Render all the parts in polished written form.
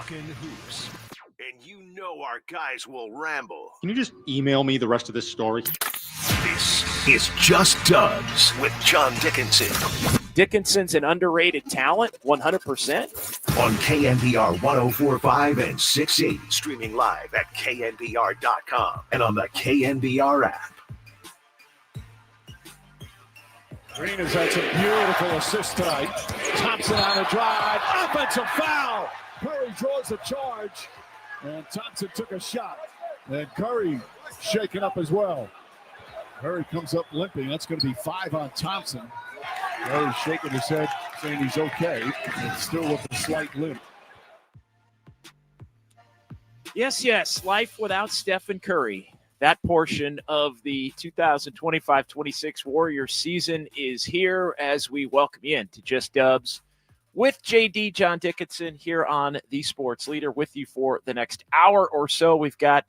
Talking hoops. And you know our guys will ramble. Can you just email me the rest of this story? This is Just Dubs with John Dickinson. Dickinson's an underrated talent, 100%. On KNBR 104.5 and 6.8. Streaming live at knbr.com and on the KNBR app. Green has had some beautiful assists tonight. Thompson on a drive. Offensive foul. Curry draws the charge. And Thompson took a shot. And Curry shaken up as well. Curry comes up limping. That's going to be 5 on Thompson. Curry shaking his head, saying he's okay. And still with a slight limp. Yes. Life without Steph and Curry. That portion of the 2025-26 Warriors season is here as we welcome you in to Just Dubs with JD John Dickinson here on The Sports Leader with you for the next hour or so. We've got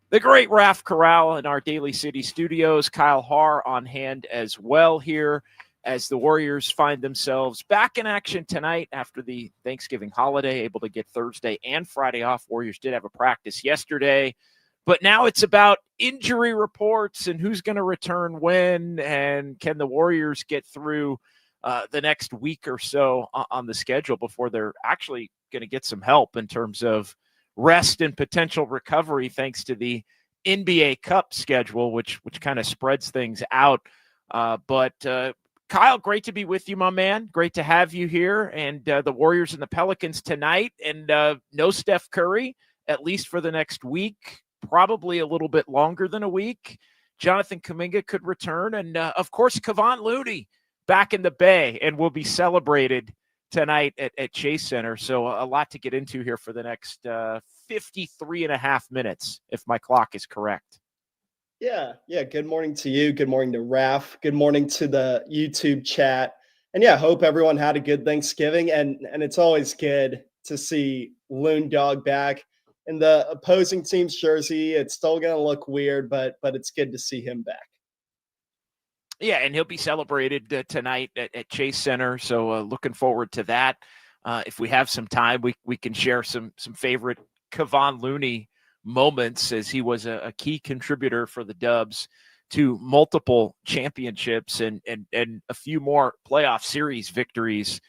the great Raf Corral in our Daly City studios, Kyle Haar on hand as well here as the Warriors find themselves back in action tonight after the Thanksgiving holiday, able to get Thursday and Friday off. Warriors did have a practice yesterday. But now it's about injury reports and who's going to return when, and can the Warriors get through the next week or so on the schedule before they're actually going to get some help in terms of rest and potential recovery thanks to the NBA Cup schedule, which kind of spreads things out. But Kyle, great to be with you, my man. Great to have you here. And the Warriors and the Pelicans tonight, and no Steph Curry, at least for the next week. Probably a little bit longer than a week. Jonathan Kuminga could return. And, of course, Kevon Looney back in the Bay and will be celebrated tonight at Chase Center. So a lot to get into here for the next 53 and a half minutes, if my clock is correct. Yeah. Good morning to you. Good morning to Raf. Good morning to the YouTube chat. And, hope everyone had a good Thanksgiving. And it's always good to see Loon Dog back. In the opposing team's jersey, it's still going to look weird, but it's good to see him back. Yeah, and he'll be celebrated tonight at Chase Center, so looking forward to that. If we have some time, we can share some favorite Kevon Looney moments, as he was a key contributor for the Dubs to multiple championships and a few more playoff series victories,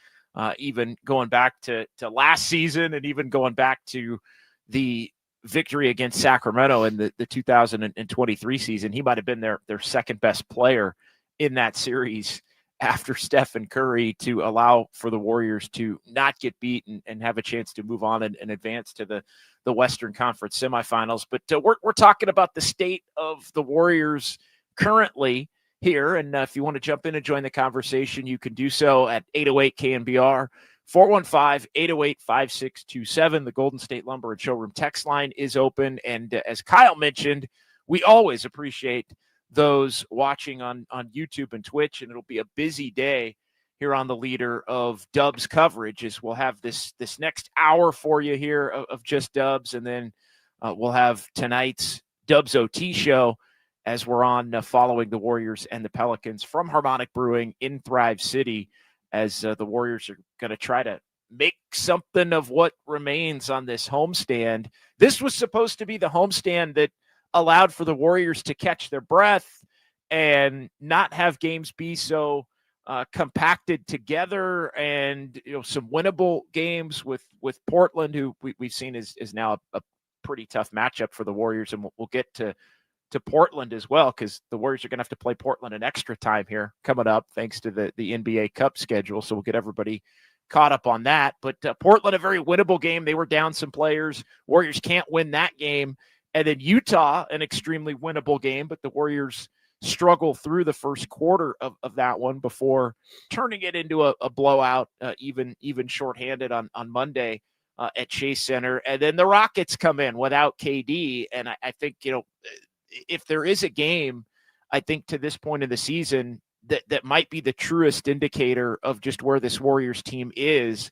even going back to last season and even going back to the victory against Sacramento in the 2023 season. He might have been their second best player in that series after Steph and Curry, to allow for the Warriors to not get beaten and have a chance to move on and advance to the Western Conference semifinals. But we're talking about the state of the Warriors currently here. And if you want to jump in and join the conversation, you can do so at 808 KNBR. 415-808-5627. The Golden State Lumber and Showroom text line is open. And as Kyle mentioned, we always appreciate those watching on YouTube and Twitch. And it'll be a busy day here on the Leader of Dubs coverage, as we'll have this next hour for you here of Just Dubs. And then we'll have tonight's Dubs OT show as we're on following the Warriors and the Pelicans from Harmonic Brewing in Thrive City, as the Warriors are going to try to make something of what remains on this homestand. This was supposed to be the homestand that allowed for the Warriors to catch their breath and not have games be so compacted together, and some winnable games with Portland, who we've seen is now a pretty tough matchup for the Warriors, and we'll get to Portland as well, because the Warriors are going to have to play Portland in extra time here coming up, thanks to the NBA Cup schedule. So we'll get everybody caught up on that. But Portland, a very winnable game. They were down some players. Warriors can't win that game. And then Utah, an extremely winnable game, but the Warriors struggle through the first quarter of that one before turning it into a blowout, even shorthanded on Monday at Chase Center. And then the Rockets come in without KD. And I think, if there is a game, I think to this point in the season that might be the truest indicator of just where this Warriors team is,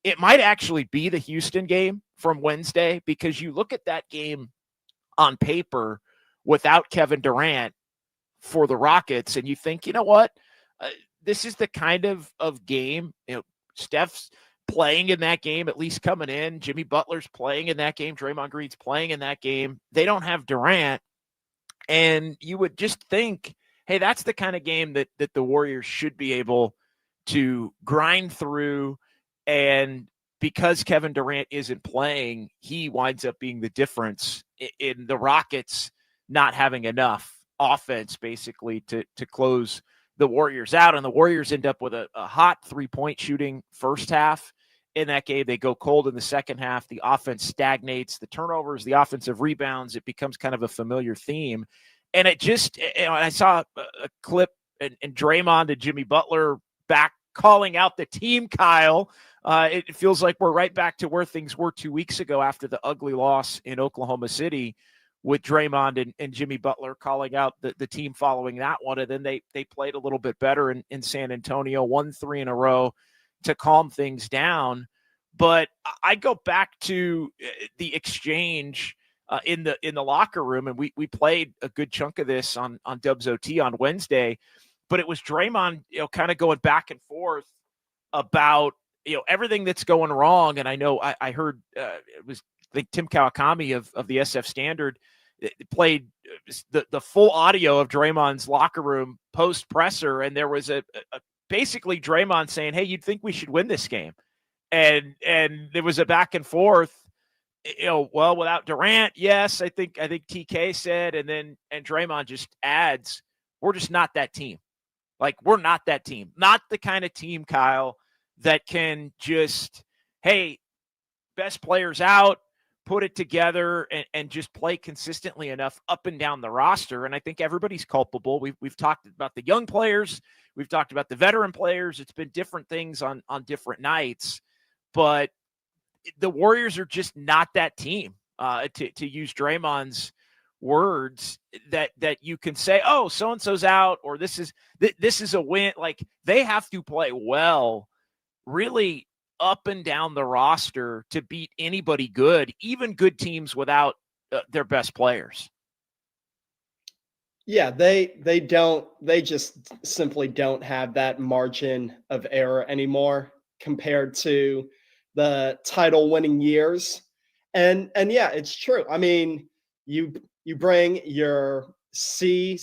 it might actually be the Houston game from Wednesday, because you look at that game on paper without Kevin Durant for the Rockets, and you think, this is the kind of game, Steph's playing in that game, at least coming in. Jimmy Butler's playing in that game. Draymond Green's playing in that game. They don't have Durant. And you would just think, hey, that's the kind of game that the Warriors should be able to grind through. And because Kevin Durant isn't playing, he winds up being the difference in the Rockets not having enough offense, basically, to close the Warriors out. And the Warriors end up with a hot three-point shooting first half in that game. They go cold in the second half. The offense stagnates. The turnovers, the offensive rebounds, it becomes kind of a familiar theme. And it just, I saw a clip and Draymond and Jimmy Butler back calling out the team, Kyle. It feels like we're right back to where things were 2 weeks ago after the ugly loss in Oklahoma City, with Draymond and Jimmy Butler calling out the team following that one. And then they played a little bit better in San Antonio, won 3 in a row to calm things down. But I go back to the exchange in the locker room, and we played a good chunk of this on Dubs OT on Wednesday, but it was Draymond, kind of going back and forth about, everything that's going wrong. And I know I heard it was, I think, Tim Kawakami of the SF Standard played the full audio of Draymond's locker room post presser. And there was a basically Draymond saying, hey, you'd think we should win this game. And there was a back and forth, well, without Durant, yes, I think TK said, and Draymond just adds, we're just not that team. Like, we're not that team, not the kind of team, Kyle, that can just, hey, best players out, put it together, and just play consistently enough up and down the roster. And I think everybody's culpable. We've talked about the young players. We've talked about the veteran players. It's been different things on different nights. But the Warriors are just not that team, to use Draymond's words, that you can say, oh, so-and-so's out, or this is a win. Like, they have to play well, really up and down the roster to beat anybody good, even good teams without their best players. Yeah, they just simply don't have that margin of error anymore compared to the title winning years. And yeah, it's true. I mean, you bring your C-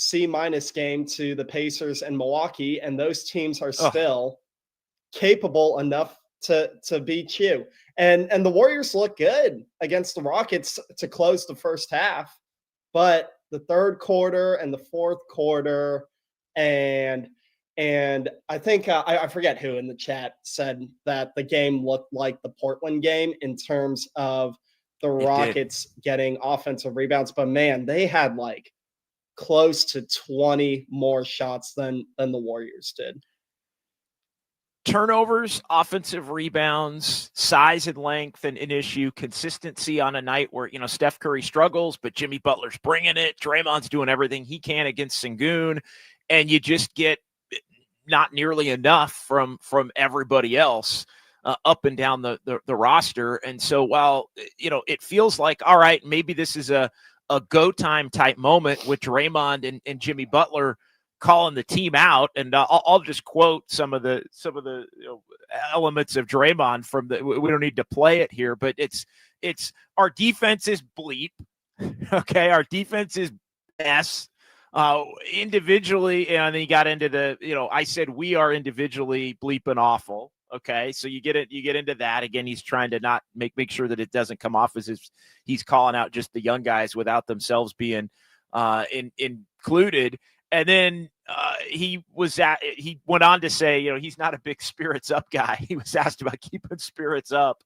game to the Pacers and Milwaukee, and those teams are still capable enough to beat you. And the Warriors look good against the Rockets to close the first half, but the third quarter and the fourth quarter, and I think I forget who in the chat said that the game looked like the Portland game in terms of the Rockets getting offensive rebounds, but man, they had like close to 20 more shots than the Warriors did. Turnovers, offensive rebounds, size and length an issue, consistency on a night where, Steph Curry struggles, but Jimmy Butler's bringing it. Draymond's doing everything he can against Sengun, and you just get not nearly enough from everybody else up and down the roster. And so while, it feels like, all right, maybe this is a go time type moment with Draymond and Jimmy Butler calling the team out, and I'll just quote some of the elements of Draymond from we don't need to play it here, but it's our defense is bleep. Okay. Our defense is S individually. And then you got into the, I said, we are individually bleeping awful. Okay. So you get into that again. He's trying to not make sure that it doesn't come off as if he's calling out just the young guys without themselves being included. And then he went on to say, he's not a big spirits up guy. He was asked about keeping spirits up.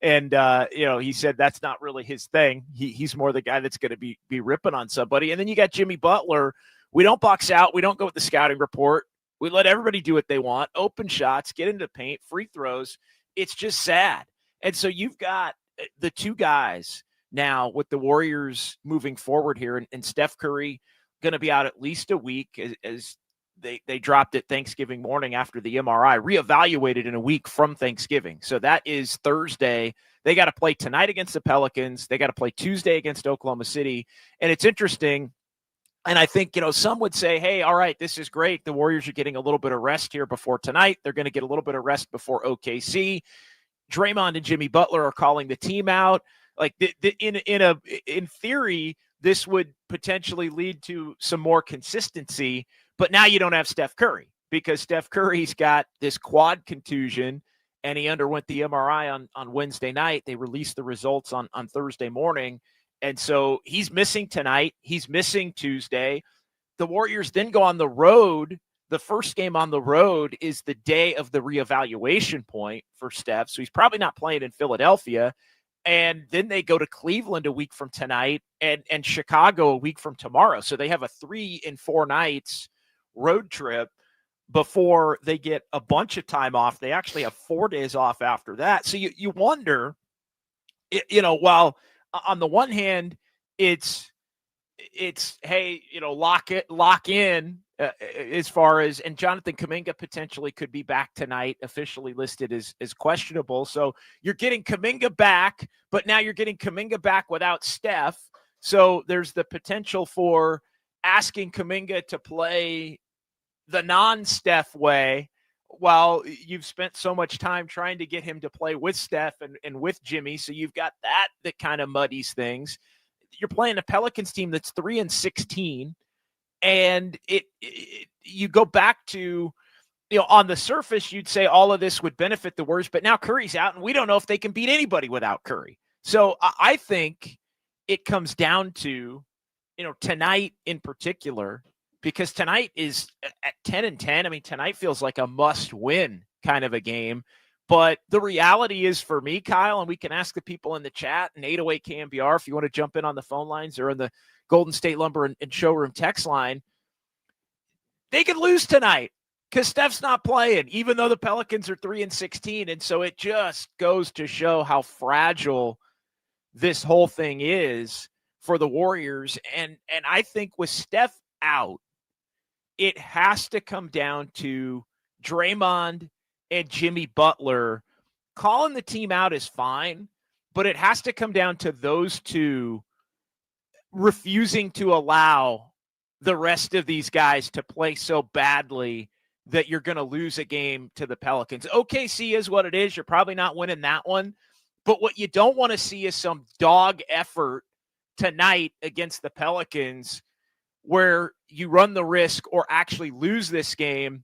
And, he said that's not really his thing. He's more the guy that's going to be ripping on somebody. And then you got Jimmy Butler. We don't box out. We don't go with the scouting report. We let everybody do what they want. Open shots, get into paint, free throws. It's just sad. And so you've got the two guys now with the Warriors moving forward here, and Steph Curry going to be out at least a week as they dropped it Thanksgiving morning after the MRI, reevaluated in a week from Thanksgiving. So that is Thursday. They got to play tonight against the Pelicans. They got to play Tuesday against Oklahoma City. And it's interesting. And I think, some would say, hey, all right, this is great. The Warriors are getting a little bit of rest here before tonight. They're going to get a little bit of rest before OKC. Draymond and Jimmy Butler are calling the team out. Like in theory, this would potentially lead to some more consistency, but now you don't have Steph Curry because Steph Curry's got this quad contusion and he underwent the MRI on Wednesday night. They released the results on Thursday morning. And so he's missing tonight. He's missing Tuesday. The Warriors then go on the road. The first game on the road is the day of the reevaluation point for Steph. So he's probably not playing in Philadelphia. And then they go to Cleveland a week from tonight and Chicago a week from tomorrow. So they have a 3 and 4 nights road trip before they get a bunch of time off. They actually have 4 days off after that. So you wonder, while on the one hand, it's hey, lock in as far as, and Jonathan Kuminga potentially could be back tonight, officially listed as questionable. So you're getting Kuminga back, but now you're getting Kuminga back without Steph. So there's the potential for asking Kuminga to play the non-Steph way while you've spent so much time trying to get him to play with Steph and with Jimmy. So you've got that kind of muddies things. You're playing a Pelicans team that's 3 and 16. And you go back to, on the surface, you'd say all of this would benefit the Warriors, but now Curry's out and we don't know if they can beat anybody without Curry. So I think it comes down to, tonight in particular, because tonight is at 10 and 10. I mean, tonight feels like a must win kind of a game. But the reality is for me, Kyle, and we can ask the people in the chat and 808 KMBR if you want to jump in on the phone lines or in the Golden State Lumber and Showroom text line, they could lose tonight because Steph's not playing, even though the Pelicans are 3 and 16. And so it just goes to show how fragile this whole thing is for the Warriors. And I think with Steph out, it has to come down to Draymond and Jimmy Butler. Calling the team out is fine, but it has to come down to those two refusing to allow the rest of these guys to play so badly that you're going to lose a game to the Pelicans. OKC is what it is. You're probably not winning that one. But what you don't want to see is some dog effort tonight against the Pelicans where you run the risk or actually lose this game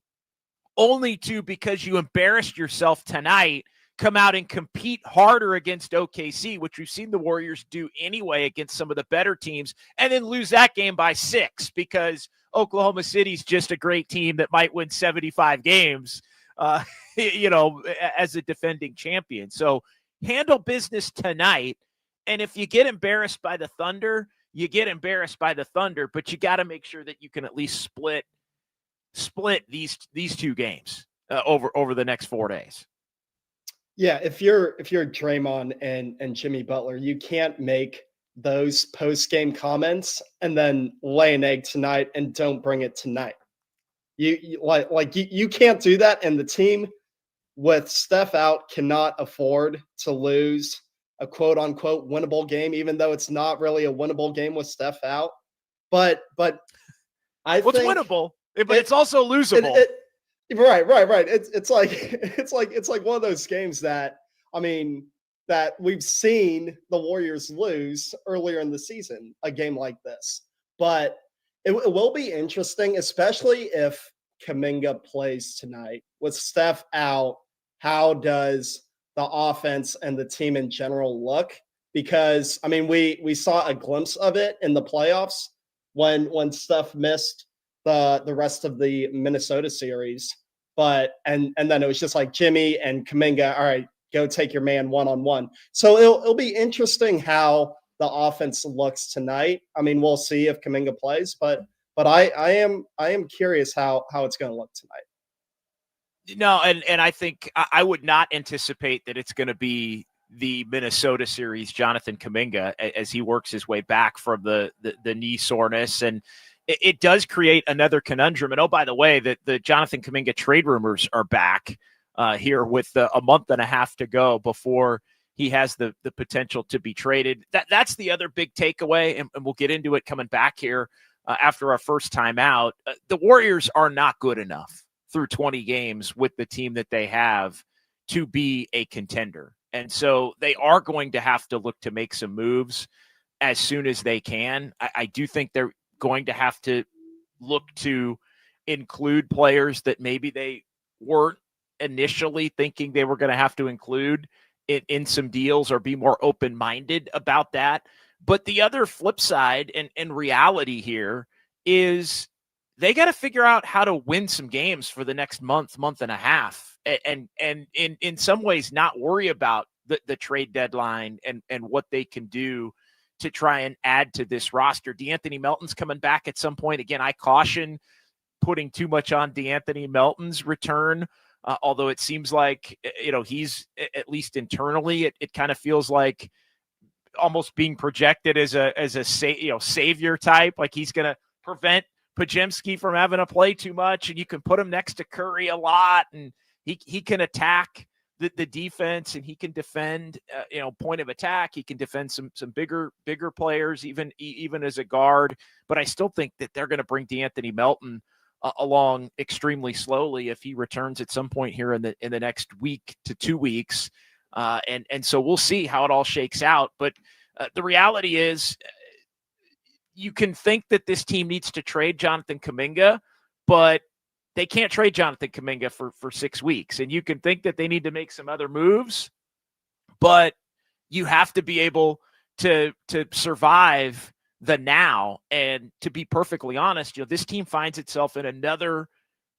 only to, because you embarrassed yourself tonight, come out and compete harder against OKC, which we've seen the Warriors do anyway against some of the better teams, and then lose that game by 6 because Oklahoma City's just a great team that might win 75 games, as a defending champion. So handle business tonight. And if you get embarrassed by the Thunder, you get embarrassed by the Thunder, but you got to make sure that you can at least split these 2 games over the next 4 days. Yeah, if you're Draymond and Jimmy Butler, you can't make those post-game comments and then lay an egg tonight and don't bring it tonight. You can't do that, and the team with Steph out cannot afford to lose a quote-unquote winnable game, even though it's not really a winnable game with Steph out. But I think it's winnable, but it's also losable. Right. It's like one of those games that we've seen the Warriors lose earlier in the season, a game like this. But it will be interesting, especially if Kuminga plays tonight with Steph out. How does the offense and the team in general look? Because we saw a glimpse of it in the playoffs when Steph missed the rest of the Minnesota series. But and then it was just like Jimmy and Kuminga, all right, go take your man one-on-one. So it'll be interesting how the offense looks tonight. We'll see if Kuminga plays, but I am curious how it's going to look tonight. No, and I think I would not anticipate that it's going to be the Minnesota series, Jonathan Kuminga, as he works his way back from the knee soreness. And it does create another conundrum. And, oh, by the way, the Jonathan Kuminga trade rumors are back here with a month and a half to go before he has the potential to be traded. That's the other big takeaway, and we'll get into it coming back here after our first time out. The Warriors are not good enough through 20 games with the team that they have to be a contender. And so they are going to have to look to make some moves as soon as they can. I do think they're going to have to look to include players that maybe they weren't initially thinking they were going to have to include in some deals, or be more open-minded about that. But the other flip side and reality here is they got to figure out how to win some games for the next month and a half, and in some ways not worry about the trade deadline and what they can do to try and add to this roster. DeAnthony Melton's coming back at some point. Again, I caution putting too much on DeAnthony Melton's return, although it seems like, he's, at least internally, it kind of feels like almost being projected as a savior type. Like he's going to prevent Podziemski from having to play too much, and you can put him next to Curry a lot, and he can attack the defense, and he can defend, point of attack. He can defend some bigger players, even as a guard. But I still think that they're going to bring DeAnthony Melton along extremely slowly if he returns at some point here in the next week to 2 weeks. And so we'll see how it all shakes out. But the reality is, you can think that this team needs to trade Jonathan Kuminga, but they can't trade Jonathan Kuminga for 6 weeks. And you can think that they need to make some other moves, but you have to be able to survive the now. And to be perfectly honest, this team finds itself in another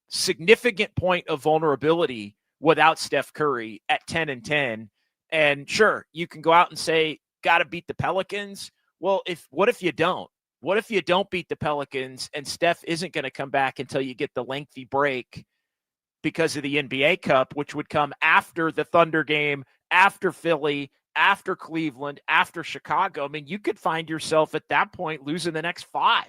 significant point of vulnerability without Steph Curry at 10-10. And sure, you can go out and say, got to beat the Pelicans. Well, what if you don't? What if you don't beat the Pelicans and Steph isn't going to come back until you get the lengthy break because of the NBA Cup, which would come after the Thunder game, after Philly, after Cleveland, after Chicago? I mean, you could find yourself at that point losing the next 5,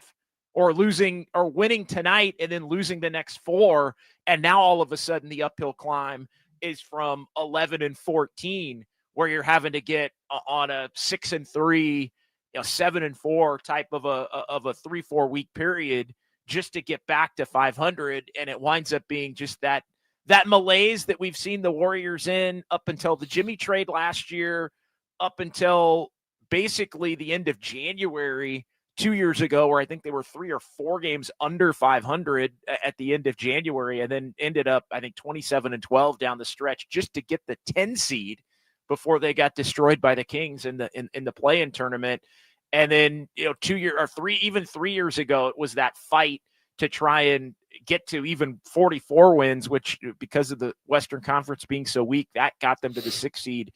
or winning tonight and then losing the next 4. And now all of a sudden the uphill climb is from 11-14, where you're having to get on a 6-3, 7-4 type of a 3-4 week period just to get back to 500. And it winds up being just that malaise that we've seen the Warriors in up until the Jimmy trade last year, up until basically the end of January 2 years ago, where I think they were 3 or 4 games under 500 at the end of January, and then ended up, I think, 27-12 down the stretch just to get the 10 seed before they got destroyed by the Kings in the play-in tournament. And then, 2 years or 3, even 3 years ago, it was that fight to try and get to even 44 wins, which, because of the Western Conference being so weak, that got them to the 6th seed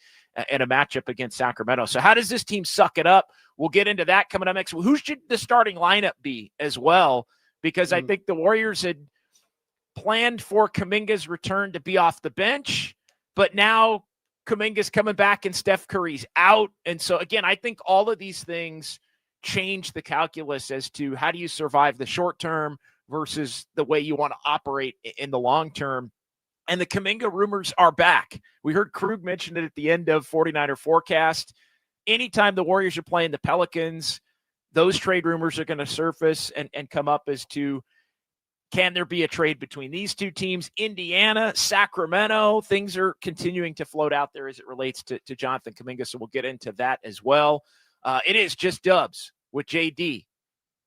in a matchup against Sacramento. So how does this team suck it up? We'll get into that coming up next. Who should the starting lineup be as well? Because I think the Warriors had planned for Kuminga's return to be off the bench, but now Kuminga's coming back and Steph Curry's out. And so, again, I think all of these things change the calculus as to how do you survive the short term versus the way you want to operate in the long term. And the Kuminga rumors are back. We heard Krug mention it at the end of 49er Forecast. Anytime the Warriors are playing the Pelicans, those trade rumors are going to surface and come up as to, can there be a trade between these two teams? Indiana, Sacramento, things are continuing to float out there as it relates to Jonathan Kuminga, so we'll get into that as well. It is Just Dubs with JD,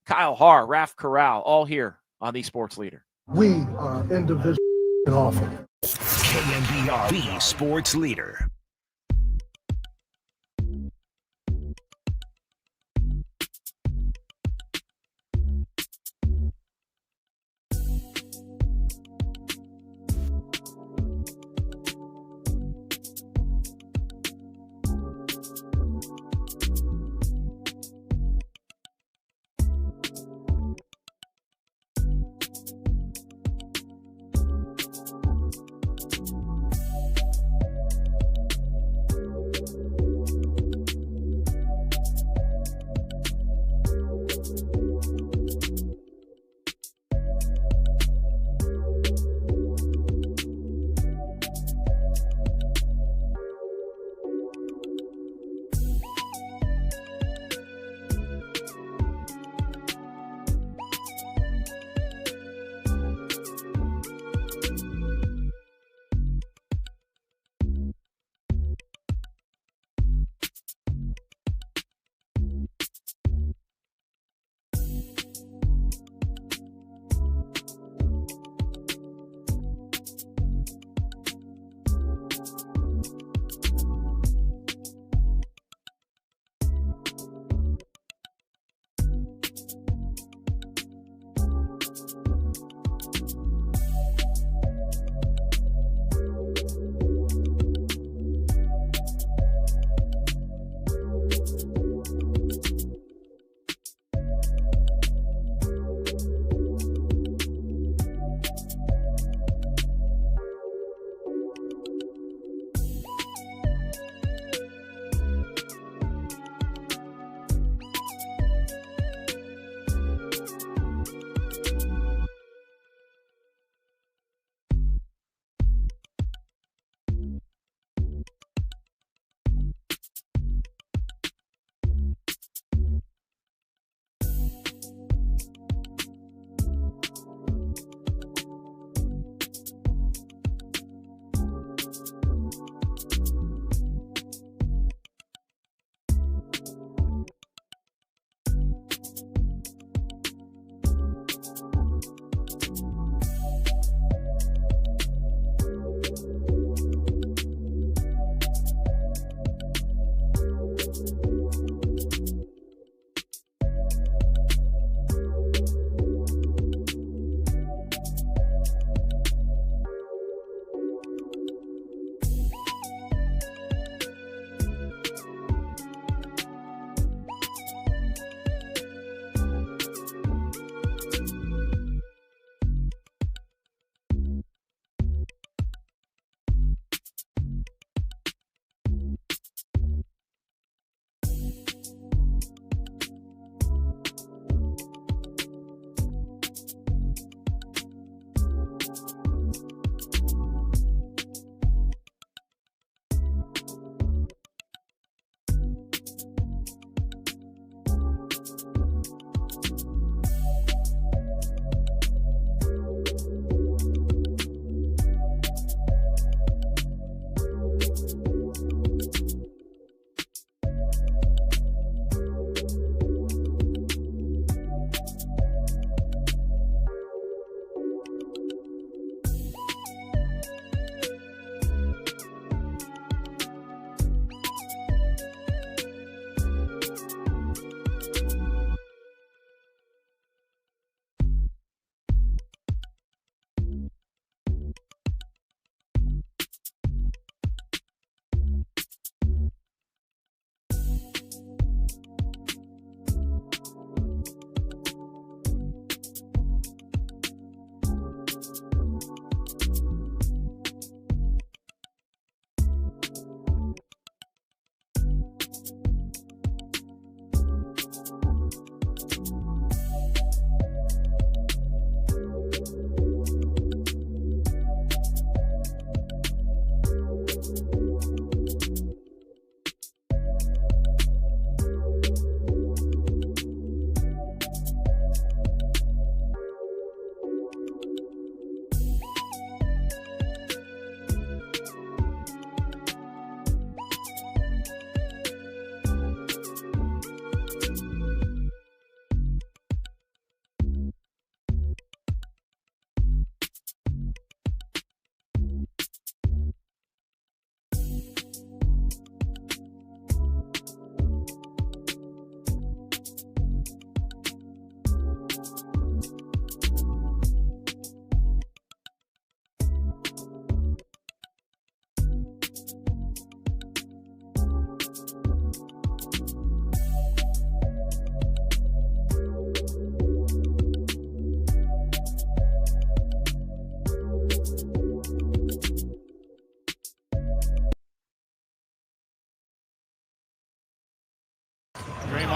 Kyle Haar, Raf Corral, all here on the Sports Leader. We are individual and awful. KNBR, the Sports Leader.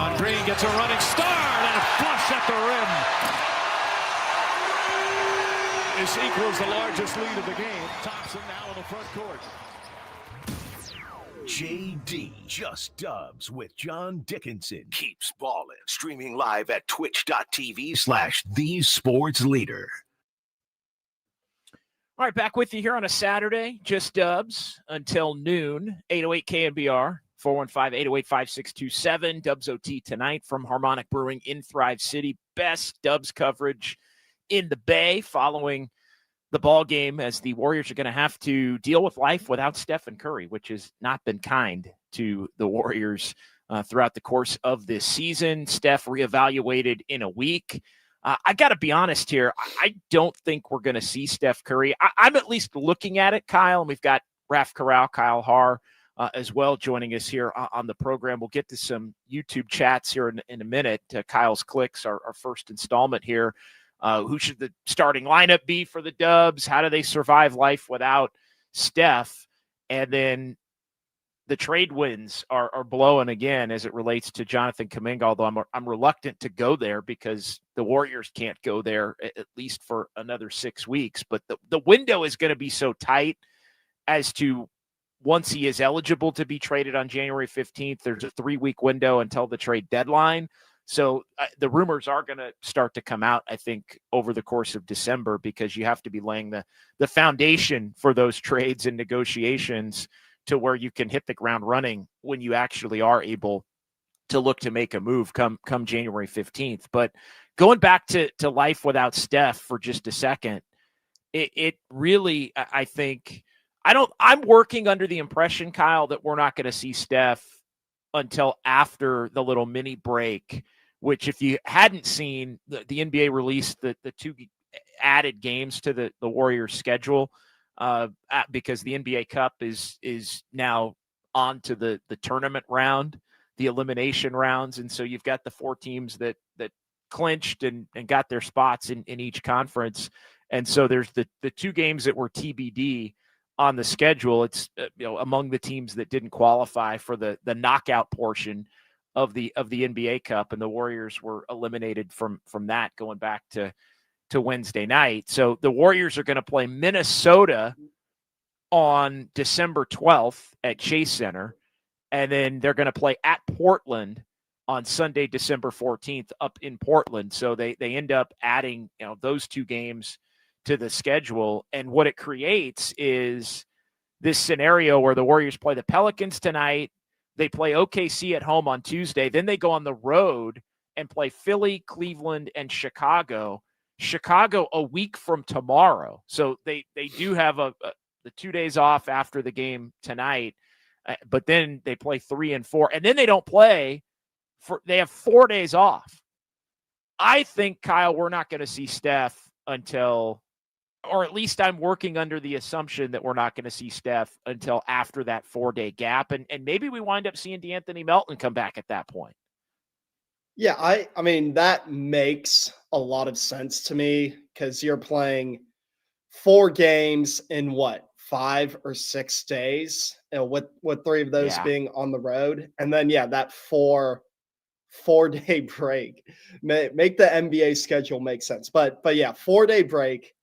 Draymond Green gets a running start and a flush at the rim. This equals the largest lead of the game. Thompson now in the front court. JD Just Dubs with John Dickinson keeps ballin'. Streaming live at twitch.tv/thesportsleader. All right, back with you here on a Saturday. Just Dubs until noon. 808 KNBR, 415-808-5627. Dubs OT tonight from Harmonic Brewing in Thrive City. Best Dubs coverage in the Bay following the ball game, as the Warriors are going to have to deal with life without Steph and Curry, which has not been kind to the Warriors throughout the course of this season. Steph reevaluated in a week. I got to be honest here. I don't think we're going to see Steph Curry. I'm at least looking at it, Kyle, and we've got Raf Corral, Kyle Haar as well joining us here on the program. We'll get to some YouTube chats here in a minute. Kyle's Clicks, our first installment here. Who should the starting lineup be for the Dubs? How do they survive life without Steph? And then the trade winds are blowing again as it relates to Jonathan Kuminga, although I'm reluctant to go there because the Warriors can't go there at least for another 6 weeks. But the window is going to be so tight as to once he is eligible to be traded on January 15th, there's a 3-week window until the trade deadline. So the rumors are going to start to come out, I think, over the course of December, because you have to be laying the foundation for those trades and negotiations to where you can hit the ground running when you actually are able to look to make a move come January 15th. But going back to life without Steph for just a second, it really, I think, I'm working under the impression, Kyle, that we're not going to see Steph until after the little mini break, which if you hadn't seen, the NBA released the 2 added games to the Warriors schedule because the NBA Cup is now on to the tournament round, the elimination rounds. And so you've got the 4 teams that clinched and got their spots in each conference. And so there's the 2 games that were TBD on the schedule. It's among the teams that didn't qualify for the knockout portion of the NBA Cup, and the Warriors were eliminated from that going back to Wednesday night. So the Warriors are going to play Minnesota on December 12th at Chase Center, and then they're going to play at Portland on Sunday, December 14th up in Portland. So they end up adding those 2 games to the schedule. And what it creates is this scenario where the Warriors play the Pelicans tonight, they play OKC at home on Tuesday, then they go on the road and play Philly, Cleveland, and Chicago a week from tomorrow. So they do have the 2 days off after the game tonight, but then they play 3 and 4, and then they don't play they have 4 days off. I think, Kyle, we're not going to see Steph until, or at least I'm working under the assumption that we're not going to see Steph until after that 4-day gap. And maybe we wind up seeing DeAnthony Melton come back at that point. Yeah, I mean, that makes a lot of sense to me because you're playing 4 games in 5 or 6 days, with 3 of those being on the road. And then, that 4-day break. Make the NBA schedule make sense. But 4-day break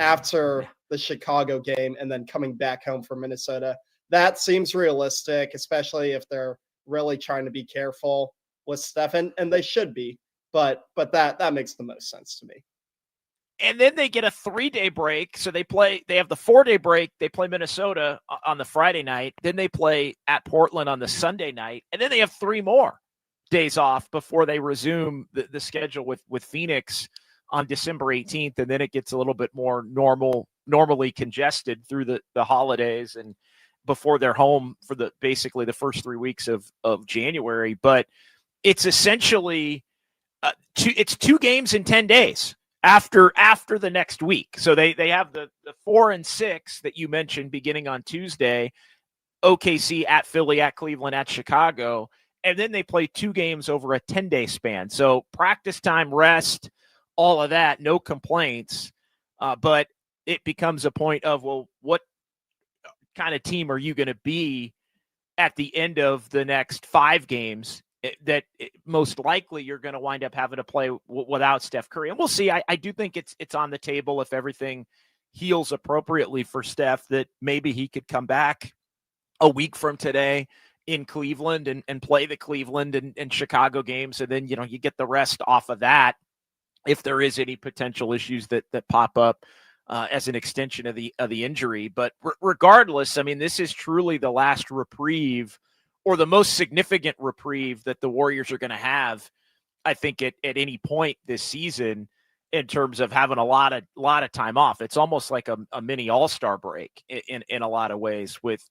after the Chicago game and then coming back home for Minnesota. That seems realistic, especially if they're really trying to be careful with Steph, and they should be. But that makes the most sense to me. And then they get a 3-day break. So they have the 4-day break. They play Minnesota on the Friday night. Then they play at Portland on the Sunday night. And then they have 3 more days off before they resume the schedule with Phoenix on December 18th. And then it gets a little bit more normally congested through the holidays and before they're home for basically the first 3 weeks of January. But it's essentially it's 2 games in 10 days after the next week. So they have the 4 and 6 that you mentioned beginning on Tuesday, OKC at Philly, at Cleveland, at Chicago. And then they play 2 games over a 10-day span. So practice time, rest, all of that, no complaints. But it becomes a point of, well, what kind of team are you going to be at the end of the next 5 games most likely you're going to wind up having to play without Steph Curry. And we'll see. I do think it's on the table if everything heals appropriately for Steph, that maybe he could come back a week from today in Cleveland and play the Cleveland and Chicago games. And then, you get the rest off of that if there is any potential issues that pop up as an extension of the injury. But regardless, I mean, this is truly the last reprieve, or the most significant reprieve, that the Warriors are going to have, I think, at any point this season, in terms of having a lot of time off. It's almost like a mini all-star break in a lot of ways, with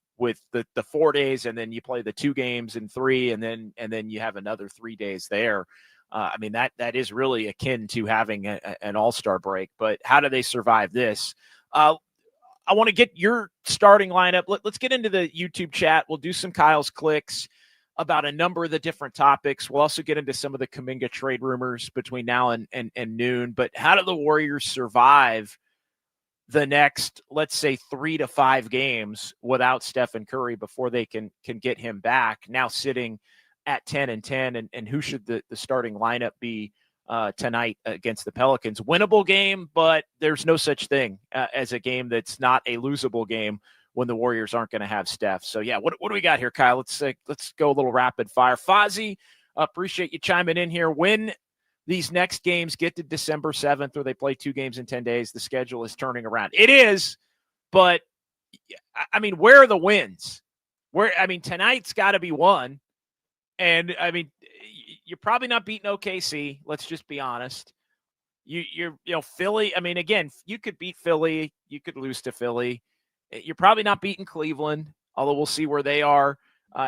the 4 days, and then you play the 2 games in 3, and then you have another 3 days there. I mean, that is really akin to having an all-star break. But how do they survive this? I want to get your starting lineup. Let's get into the YouTube chat. We'll do some Kyle's clicks about a number of the different topics. We'll also get into some of the Kuminga trade rumors between now and noon. But how do the Warriors survive the next, let's say, 3 to 5 games without Stephen Curry before they can get him back, now sitting at 10-10? And who should the starting lineup be tonight against the Pelicans? Winnable game, but there's no such thing as a game that's not a losable game when the Warriors aren't going to have Steph. So yeah, what do we got here, Kyle? Let's go a little rapid fire. Fozzie, appreciate you chiming in here. When these next games get to December 7th, or they play 2 games in 10 days, the schedule is turning around. It is, but I mean, where are the wins? Tonight's got to be won. And I mean, you're probably not beating OKC. Let's just be honest. You're Philly. I mean, again, you could beat Philly. You could lose to Philly. You're probably not beating Cleveland, although we'll see where they are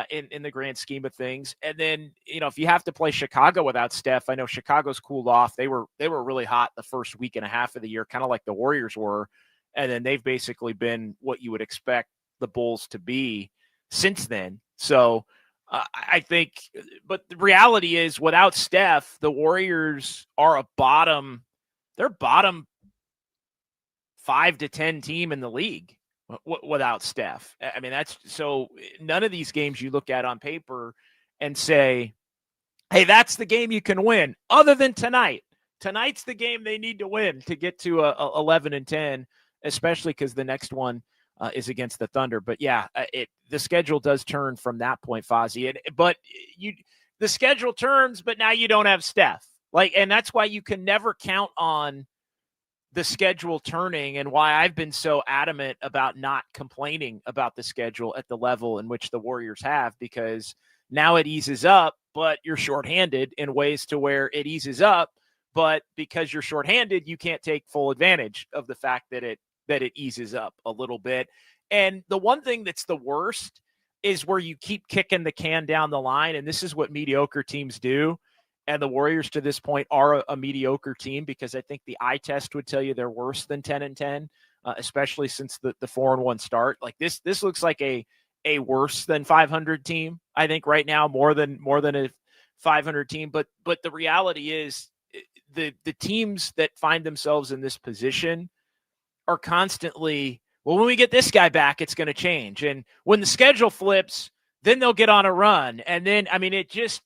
in the grand scheme of things. And then, if you have to play Chicago without Steph, I know Chicago's cooled off. They were really hot the first week and a half of the year, kind of like the Warriors were. And then they've basically been what you would expect the Bulls to be since then. So I think, but the reality is, without Steph, the Warriors are they're bottom 5 to 10 team in the league without Steph. I mean, that's so none of these games you look at on paper and say, hey, that's the game you can win, other than tonight. Tonight's the game they need to win to get to 11-10, especially because the next one is against the Thunder. But yeah, the schedule does turn from that point, Fozzie. But the schedule turns, but now you don't have Steph. And that's why you can never count on the schedule turning, and why I've been so adamant about not complaining about the schedule at the level in which the Warriors have, because now it eases up, but you're shorthanded in ways to where it eases up, but because you're shorthanded, you can't take full advantage of the fact that it eases up a little bit. And the one thing that's the worst is where you keep kicking the can down the line, and this is what mediocre teams do. And the Warriors to this point are a mediocre team, because I think the eye test would tell you they're worse than 10-10, especially since the 4-1 start. Like this looks like a worse than 500 team, I think, right now, more than a 500 team. But the reality is, the teams that find themselves in this position are constantly, well, when we get this guy back, it's going to change. And when the schedule flips, then they'll get on a run. And then, I mean, it just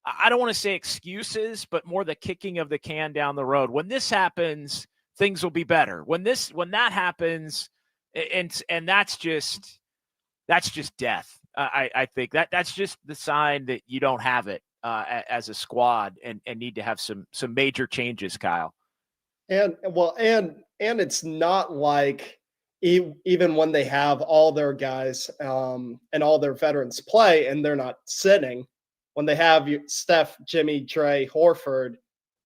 I don't want to say excuses, but more the kicking of the can down the road. When this happens, things will be better. When that happens, and that's just death. I think that's just the sign that you don't have it as a squad, and need to have some major changes, Kyle. And it's not like even when they have all their guys and all their veterans play and they're not sitting, when they have Steph, Jimmy, Dre, Horford,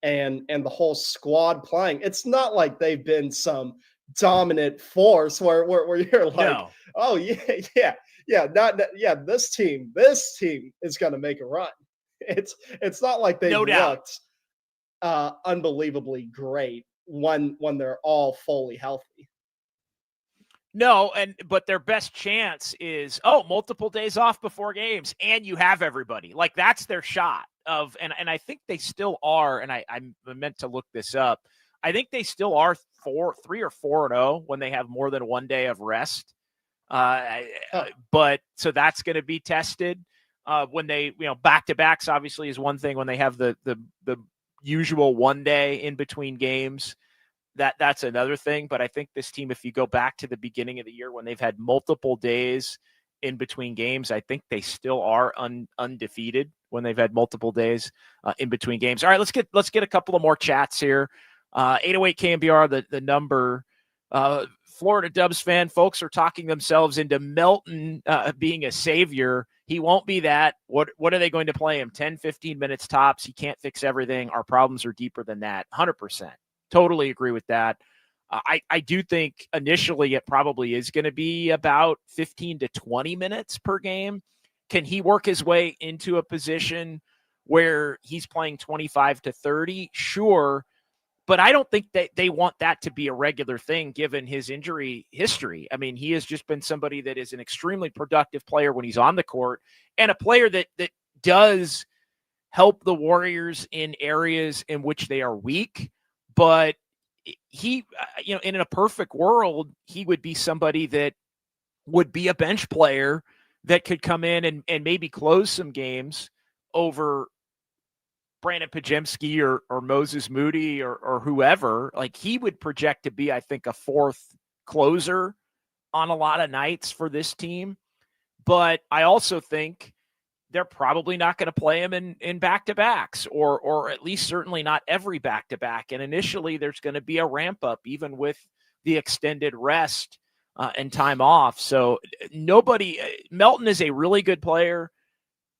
and the whole squad playing, it's not like they've been some dominant force where you're like, no. Oh yeah, this team is going to make a run. It's not like they've looked unbelievably great when they're all fully healthy. No, but their best chance is multiple days off before games, and you have everybody. Like, that's their shot of, and I think they still are. And I meant to look this up. I think they still are 3 or 4-0 when they have more than 1 day of rest. But so that's going to be tested. when they, back-to-backs obviously is one thing when they have the usual one day in between games. That's another thing. But I think this team, if you go back to the beginning of the year when they've had multiple days in between games, I think they still are undefeated when they've had multiple days in between games. All right, let's get a couple of more chats here. 808 KMBR, the number. Florida Dubs fan, folks are talking themselves into Melton being a savior. He won't be that. What are they going to play him? 10, 15 minutes tops. He can't fix everything. Our problems are deeper than that. 100%. Totally agree with that. I do think initially it probably is going to be about 15 to 20 minutes per game. Can he work his way into a position where he's playing 25 to 30? Sure. But I don't think that they want that to be a regular thing given his injury history. I mean, he has just been somebody that is an extremely productive player when he's on the court and a player that does help the Warriors in areas in which they are weak. But he, in a perfect world, he would be somebody that would be a bench player that could come in and maybe close some games over Brandon Pajemski or Moses Moody or whoever. Like, he would project to be, I think, a fourth closer on a lot of nights for this team. But I also think they're probably not going to play him in back-to-backs or at least certainly not every back-to-back. And initially there's going to be a ramp up even with the extended rest and time off. So Melton is a really good player.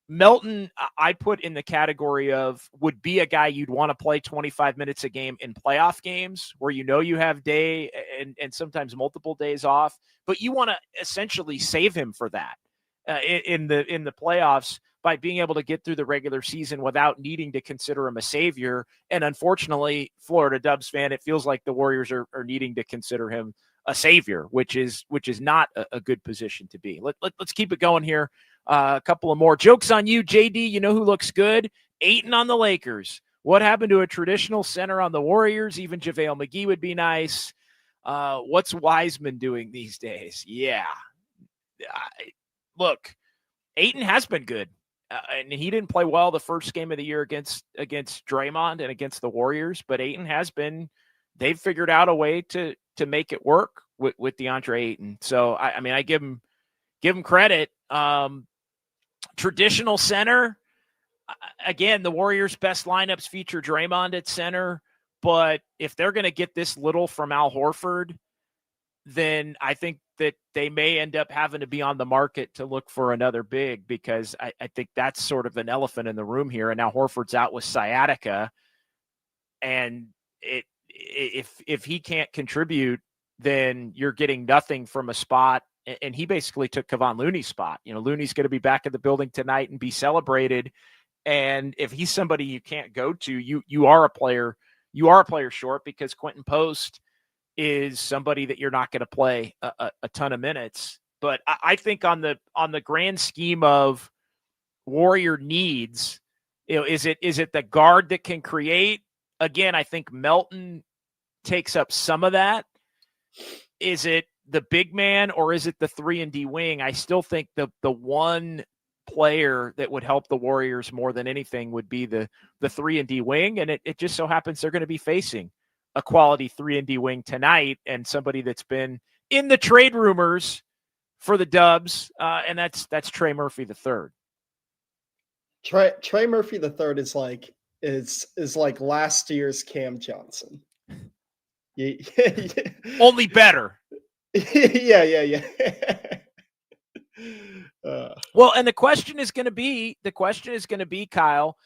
Melton, I put in the category of would be a guy you'd want to play 25 minutes a game in playoff games where you have day and sometimes multiple days off, but you want to essentially save him for that in the playoffs by being able to get through the regular season without needing to consider him a savior. And unfortunately, Florida Dubs fan, it feels like the Warriors are needing to consider him a savior, which is not a good position to be. Let's keep it going here. A couple of more jokes on you, JD. You know who looks good? Ayton on the Lakers. What happened to a traditional center on the Warriors? Even JaVale McGee would be nice. What's Wiseman doing these days? Yeah. Look, Ayton has been good. And he didn't play well the first game of the year against Draymond and against the Warriors, but Ayton has been. They've figured out a way to make it work with DeAndre Ayton. So I give him credit. Traditional center, again, the Warriors' best lineups feature Draymond at center, but if they're going to get this little from Al Horford, then I think that they may end up having to be on the market to look for another big, because I think that's sort of an elephant in the room here. And now Horford's out with sciatica, and if he can't contribute, then you're getting nothing from a spot. And he basically took Kevon Looney's spot. Looney's going to be back in the building tonight and be celebrated. And if he's somebody you can't go to, you are a player short, because Quentin Post is somebody that you're not going to play a ton of minutes. But I think on the grand scheme of Warrior needs, is it the guard that can create? Again, I think Melton takes up some of that. Is it the big man, or is it the 3-and-D wing? I still think the one player that would help the Warriors more than anything would be the 3-and-D wing. And it just so happens they're going to be facing a quality 3-and-D wing tonight, and somebody that's been in the trade rumors for the Dubs. And that's Trey Murphy III. Trey Murphy III is like last year's Cam Johnson. Yeah. Only better. Yeah. Well, and the question is going to be, Kyle,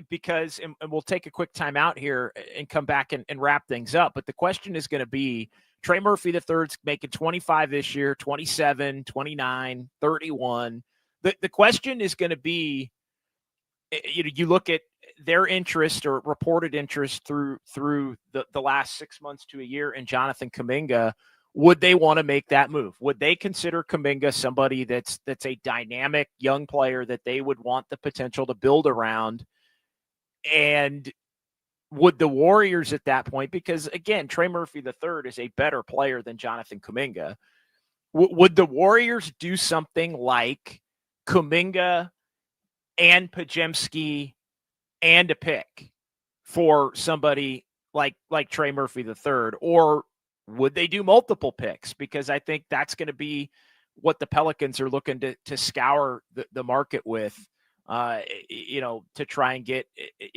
because, and we'll take a quick time out here and come back and wrap things up. But the question is going to be, Trey Murphy III's making 25 this year, 27, 29, 31. The question is going to be, you look at their interest or reported interest through the last 6 months to a year in Jonathan Kuminga. Would they want to make that move? Would they consider Kuminga somebody that's a dynamic young player that they would want the potential to build around? And would the Warriors at that point, because again, Trey Murphy III is a better player than Jonathan Kuminga, would the Warriors do something like Kuminga and Pajemski and a pick for somebody like Trey Murphy III? Or would they do multiple picks? Because I think that's going to be what the Pelicans are looking to scour the market with, to try and get,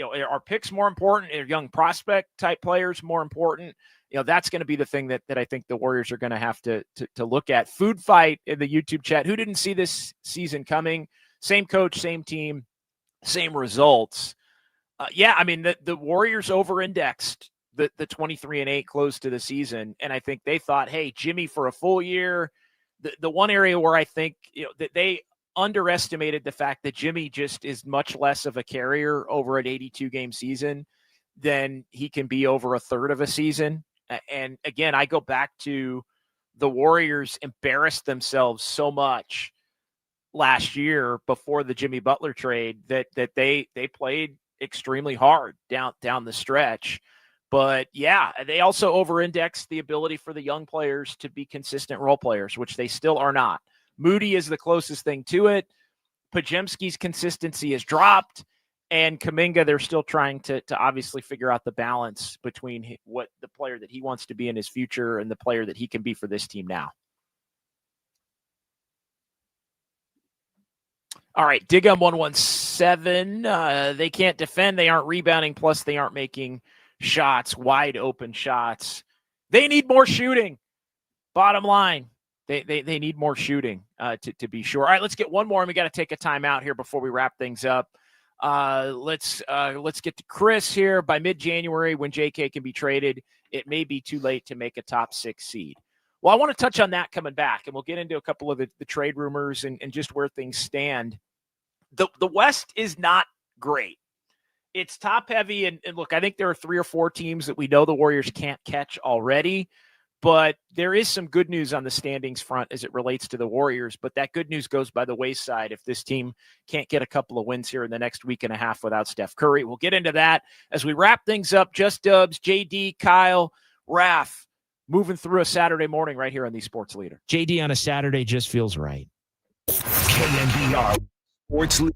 are picks more important? Are young prospect type players more important? That's going to be the thing that I think the Warriors are going to have to look at. Food Fight in the YouTube chat. Who didn't see this season coming? Same coach, same team, same results. The Warriors over-indexed the 23-8 close to the season, and I think they thought, hey, Jimmy for a full year. The one area where I think that they underestimated the fact that Jimmy just is much less of a carrier over an 82-game season than he can be over a third of a season. And again, I go back to the Warriors embarrassed themselves so much last year before the Jimmy Butler trade that they played extremely hard down the stretch. But yeah, they also over-indexed the ability for the young players to be consistent role players, which they still are not. Moody is the closest thing to it. Pajemski's consistency has dropped, and Kuminga, they're still trying to obviously figure out the balance between what the player that he wants to be in his future and the player that he can be for this team now. All right, Digum 117. They can't defend. They aren't rebounding. Plus, they aren't making shots, wide open shots. They need more shooting. Bottom line, they need more shooting to be sure. All right, let's get one more, and we got to take a timeout here before we wrap things up. Let's get to Chris here. By mid-January, when JK can be traded, it may be too late to make a top 6 seed. Well, I want to touch on that coming back, and we'll get into a couple of the trade rumors and just where things stand. The West is not great. It's top heavy. And look, I think there are 3 or 4 teams that we know the Warriors can't catch already, but there is some good news on the standings front as it relates to the Warriors. But that good news goes by the wayside if this team can't get a couple of wins here in the next week and a half without Steph Curry. We'll get into that as we wrap things up. Just Dubs, JD, Kyle, Raph, moving through a Saturday morning right here on the Sports Leader. JD on a Saturday just feels right. KNBR Sports Leader.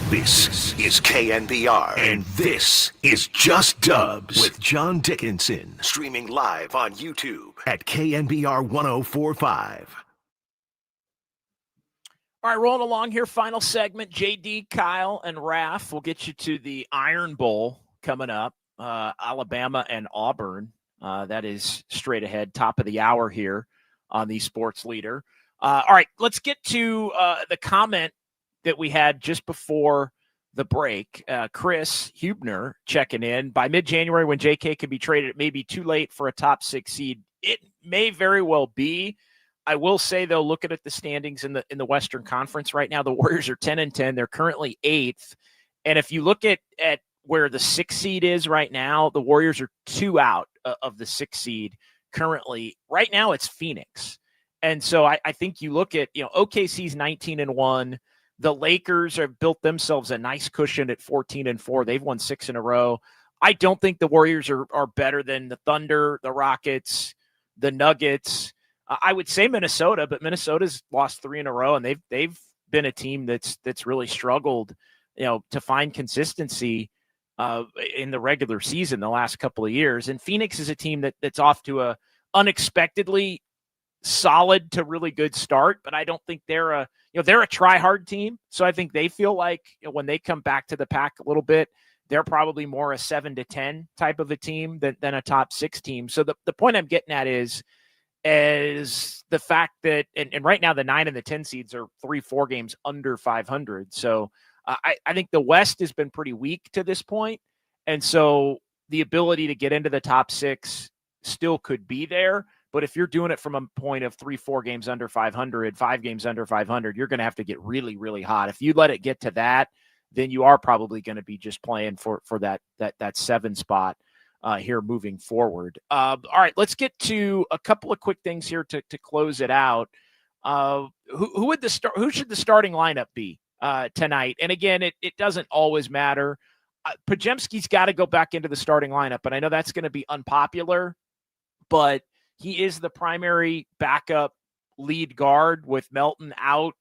This is KNBR, and this is Just Dubs with John Dickinson, streaming live on YouTube at KNBR 1045. All right, rolling along here. Final segment. JD, Kyle, and Raph will get you to the Iron Bowl coming up. Alabama and Auburn. That is straight ahead, top of the hour here on the Sports Leader. All right, let's get to the comment that we had just before the break. Chris Hubner checking in. By mid-January, when JK can be traded, it may be too late for a top 6 seed. It may very well be. I will say, though, looking at the standings in the Western Conference right now, the Warriors are 10-10. They're currently 8th. And if you look at where the 6th seed is right now, the Warriors are 2 out of the 6th seed currently. Right now, it's Phoenix. And so I think you look at, OKC's 19-1. The Lakers have built themselves a nice cushion at 14-4. They've won 6 in a row. I don't think the Warriors are better than the Thunder, the Rockets, the Nuggets. I would say Minnesota, but Minnesota's lost 3 in a row, and they've been a team that's really struggled, to find consistency in the regular season the last couple of years. And Phoenix is a team that's off to a unexpectedly solid to really good start, but I don't think they're a try-hard team. So I think they feel like when they come back to the pack a little bit, they're probably more a 7-10 type of a team than a top 6 team. So the point I'm getting at is the fact that, and right now the 9 and the 10 seeds are 3-4 games under 500. So I think the West has been pretty weak to this point. And so the ability to get into the top 6 still could be there. But if you're doing it from a point of 3-4 games under 500, 5 games under 500, you're going to have to get really, really hot. If you let it get to that, then you are probably going to be just playing for that 7 spot here moving forward. All right, let's get to a couple of quick things here to close it out. Who should the starting lineup be tonight? And again, it doesn't always matter. Podziemski's got to go back into the starting lineup, and I know that's going to be unpopular, but he is the primary backup lead guard with Melton out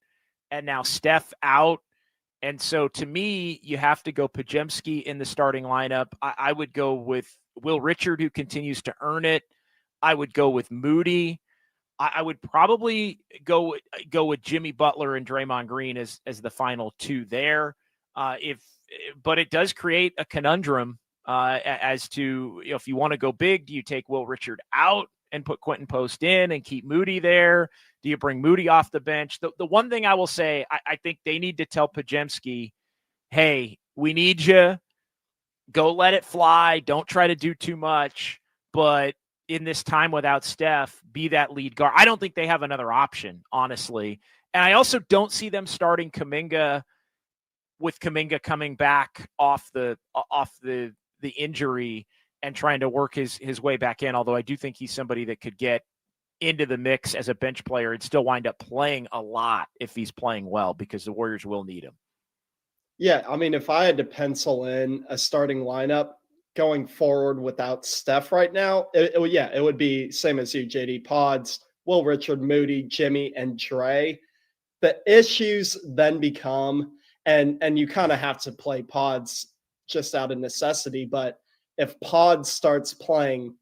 and now Steph out. And so to me, you have to go Podziemski in the starting lineup. I would go with Will Richard, who continues to earn it. I would go with Moody. I would probably go with Jimmy Butler and Draymond Green as the final 2 there. But it does create a conundrum as to, if you want to go big, do you take Will Richard out and put Quentin Post in and keep Moody there? Do you bring Moody off the bench? The one thing I will say, I think they need to tell Podziemski, hey, we need you. Go let it fly. Don't try to do too much. But in this time without Steph, be that lead guard. I don't think they have another option, honestly. And I also don't see them starting Kuminga with Kuminga coming back off the injury and trying to work his way back in. Although I do think he's somebody that could get into the mix as a bench player and still wind up playing a lot if he's playing well, because the Warriors will need him. Yeah, I mean, if I had to pencil in a starting lineup going forward without Steph right now, it would be same as you, JD. Pods, Will Richard, Moody, Jimmy, and Dre. The issues then become, and you kind of have to play Pods just out of necessity, but if Pods starts playing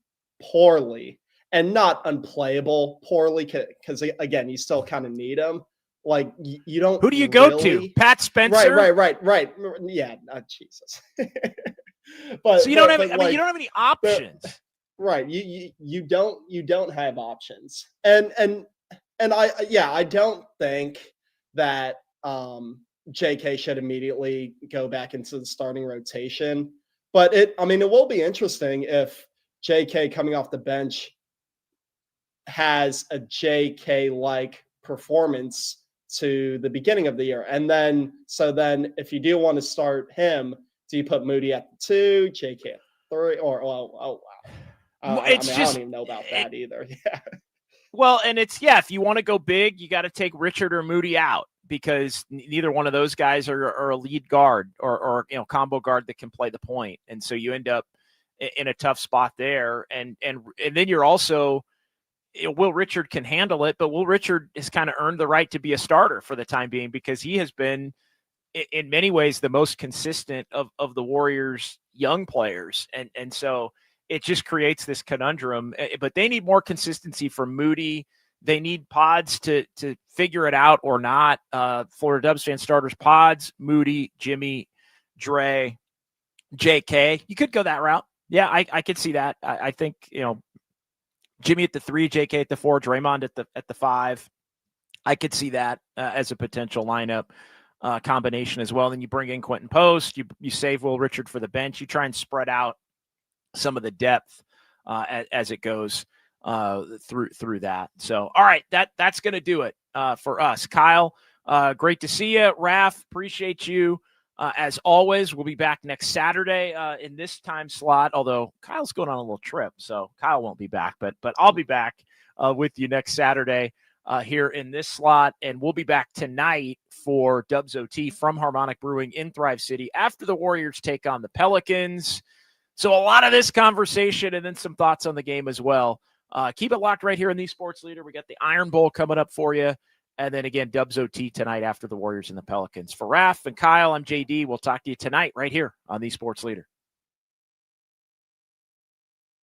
poorly and not unplayable poorly, because again, you still kind of need him. Like you don't. Who do you go to? Pat Spencer? Right. Yeah, Jesus. But so you don't have. I mean, you don't have any options. Right. You don't have options. And I don't think that JK should immediately go back into the starting rotation. But it will be interesting if JK coming off the bench has a JK-like performance to the beginning of the year. And then if you do want to start him, do you put Moody at the 2, JK at 3, or wow. I don't even know about that either. Yeah. Well, and if you want to go big, you got to take Richard or Moody out, because neither one of those guys are a lead guard or combo guard that can play the point. And so you end up in a tough spot there. And then you're also, Will Richard can handle it, but Will Richard has kind of earned the right to be a starter for the time being, because he has been in many ways the most consistent of the Warriors' young players. And so it just creates this conundrum, but they need more consistency from Moody. They need Pods to figure it out or not. Florida Dubs fan starters: Pods, Moody, Jimmy, Dre, JK. You could go that route. Yeah, I could see that. I think, Jimmy at the 3, JK at the 4, Draymond at the 5. I could see that as a potential lineup combination as well. Then you bring in Quentin Post. You save Will Richard for the bench. You try and spread out some of the depth as it goes through that. So, all right, that's going to do it for us. Kyle, great to see you. Raph, appreciate you. As always, we'll be back next Saturday in this time slot, although Kyle's going on a little trip, so Kyle won't be back, but I'll be back with you next Saturday here in this slot, and we'll be back tonight for Dubs OT from Harmonic Brewing in Thrive City after the Warriors take on the Pelicans. So a lot of this conversation and then some thoughts on the game as well. Keep it locked right here in the Sports Leader. We got the Iron Bowl coming up for you. And then again, Dubs OT tonight after the Warriors and the Pelicans. For Raph and Kyle, I'm JD. We'll talk to you tonight right here on the Sports Leader.